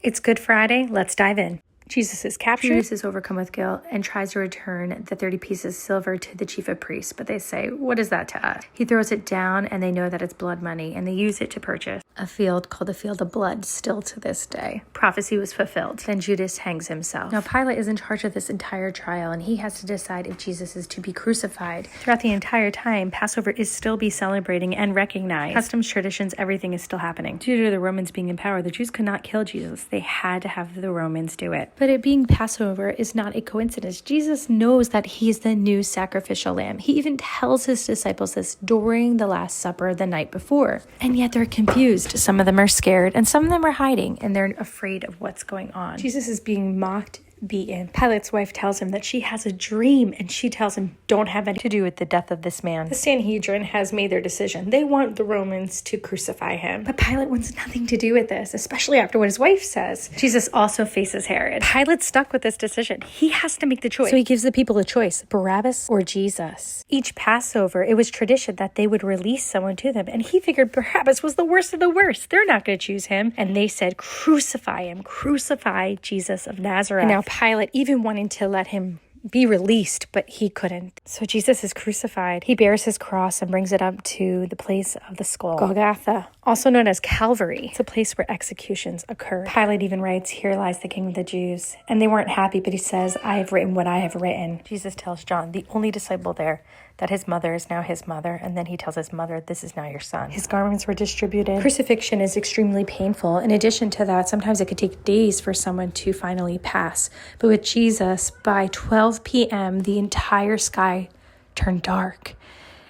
It's Good Friday. Let's dive in. Jesus is captured. Judas is overcome with guilt and tries to return the 30 pieces of silver to the chief of priests. But they say, what is that to us? He throws it down and they know that it's blood money and they use it to purchase a field called the Field of Blood still to this day. Prophecy was fulfilled. Then Judas hangs himself. Now Pilate is in charge of this entire trial and he has to decide if Jesus is to be crucified. Throughout the entire time, Passover is still be celebrating and recognized. Customs, traditions, everything is still happening. Due to the Romans being in power, the Jews could not kill Jesus. They had to have the Romans do it. But it being Passover is not a coincidence. Jesus knows that he is the new sacrificial lamb. He even tells his disciples this during the Last Supper the night before. And yet they're confused. Some of them are scared and some of them are hiding and they're afraid of what's going on. Jesus is being mocked, beaten. Pilate's wife tells him that she has a dream and she tells him, don't have anything to do with the death of this man. The Sanhedrin has made their decision. They want the Romans to crucify him. But Pilate wants nothing to do with this, especially after what his wife says. Jesus also faces Herod. Pilate's stuck with this decision. He has to make the choice. So he gives the people a choice, Barabbas or Jesus. Each Passover, it was tradition that they would release someone to them. And he figured Barabbas was the worst of the worst. They're not going to choose him. And they said, crucify him. Crucify Jesus of Nazareth. And now Pilate even wanting to let him be released, but he couldn't. So Jesus is crucified. He bears his cross and brings it up to the place of the skull, Golgotha, also known as Calvary. It's a place where executions occur. Pilate even writes, here lies the King of the Jews. And they weren't happy, but he says, I have written what I have written. Jesus tells John, the only disciple there, that his mother is now his mother, and then he tells his mother, this is now your son. His garments were distributed. Crucifixion is extremely painful. In addition to that, sometimes it could take days for someone to finally pass. But with Jesus, by 12 p.m., the entire sky turned dark.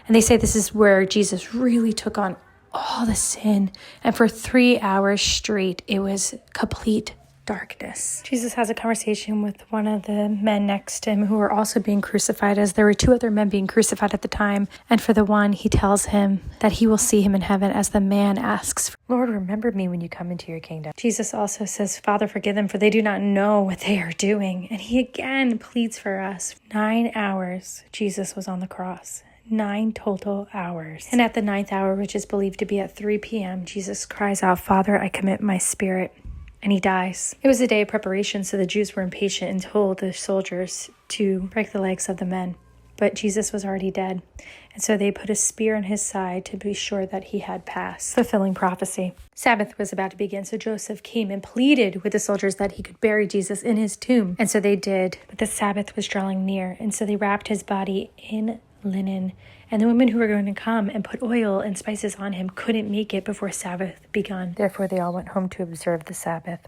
And they say this is where Jesus really took on all the sin. And for 3 hours straight, it was complete darkness. Jesus has a conversation with one of the men next to him who are also being crucified, as there were 2 other men being crucified at the time. And for the one, he tells him that he will see him in heaven as the man asks, Lord, remember me when you come into your kingdom. Jesus also says, Father, forgive them, for they do not know what they are doing. And he again pleads for us. 9 hours Jesus was on the cross. 9 total hours. And at the 9th hour, which is believed to be at 3 p.m., Jesus cries out, Father, I commit my spirit. And he dies. It was a day of preparation, so the Jews were impatient and told the soldiers to break the legs of the men. But Jesus was already dead. And so they put a spear in his side to be sure that he had passed, fulfilling prophecy. Sabbath was about to begin, so Joseph came and pleaded with the soldiers that he could bury Jesus in his tomb. And so they did. But the Sabbath was drawing near, and so they wrapped his body in linen. And the women who were going to come and put oil and spices on him couldn't make it before Sabbath begun. Therefore, they all went home to observe the Sabbath.